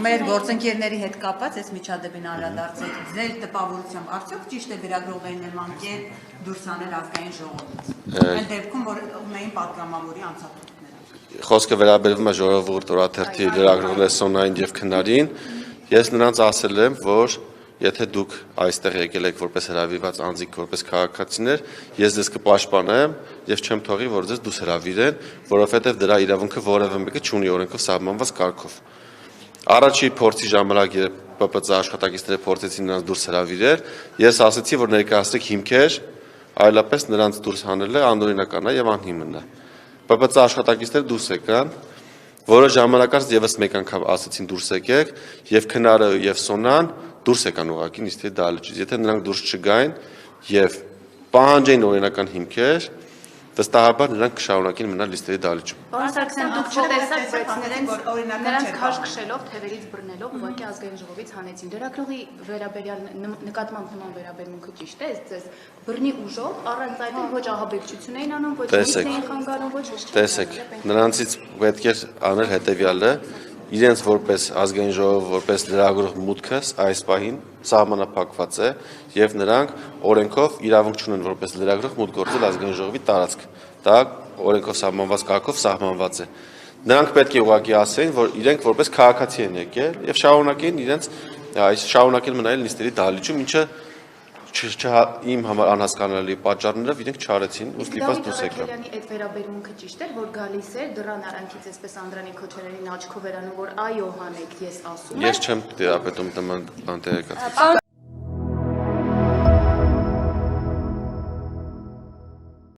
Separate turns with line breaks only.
մեր գործընկերների հետ կապված այս միջադեպին անդրադարձեք ձեր տպավորությամբ արդյոք ճիշտ է լրագրողային նման կերպ դուրս անել ազգային ժողովից։ Այն դեպքում որ ունեին պատգամավորի անցատուկները։
Խոսքը վերաբերվում է ժողովուրդ օրաթերթի լրագրողներ Սոնային եւ Քնարին։ Ես նրանց ասել եմ, որ եթե դուք այստեղ եկել եք որպես հրավիրված անձիկ, որպես քաղաքացիներ, ես ձեզ կպաշտպանեմ եւ չեմ թողի, որ ձեզ դուրս հրավիրեն, որովհետեւ դրա իրավունքը որևէ մեկը չունի օրենքով սահմանված կարգով։ Առաջի փորձի ժամանակ երբ ՊՊՑ աշխատակիցները փորձեցին նրանց դուրս հրավիրել, ես ասացի, որ ներկայացրեք հիմքեր, այլապես նրանց դուրս հանելը անօրինական է եւ անհիմն է։ ՊՊՑ աշխատակիցները դուրս եկան, որը ժամանակ անց եւս մեկ անգամ ասացին դուրս եկեք եւ Քնարը եւ Սոնան դուրս եկան ուղղակի նիստի դահլիճից։ Եթե նրանք դուրս չգային եւ պահանջեին օրինական հիմքեր, վստահաբար նրանք կշարունակեն մնալ նիստի դահլիճում։
Պարոն Սարգսյան, դուք չտեսաք, բայց նրանց քաշ քշելով, թևերից բռնելով ուղղակի ազգային ժողովից հանեցին։ Լրագրողի վերաբերյալ նկատմամբ նման վերաբերմունքը ճիշտ է, ձեզ բռնի ուժով, առանց այդմ ոչ ահաբեկչություն էին անում, ոչ էին խանգարում, ոչ ինչ։
Տեսեք, նրանցից պետք է անել հետեւյալը, իրենց որպես ազգային ժողով, որպես լրագրող մուտքը այս պահին սահմանափակված է եւ նրանք օրենքով իրավունք չունեն որպես լրագրող մուտք գործել ազգային ժողովի տարածք։ Դա օրենքով սահմանված կարգով սահմանված է։ Նրանք պետք է ուղղակի ասեն, որ իրենք որպես քաղաքացի են եկել եւ շարունակեն մնալ նիստերի դահլիճում, ինչը իմ համար անհասկանալի պատճառներով իրենք չարեցին, ու ստիպված դուրս եկան։
Այդ վերաբերմունքը ճիշտ էր, որ գալիս էր դրան արանքից այսպես Անդրանիկ Քոչարյանին աչքով վերանում, որ այո հանեք, ես ասում եմ։
Ես չեմ դերապետում նման բան տեղեկացրել։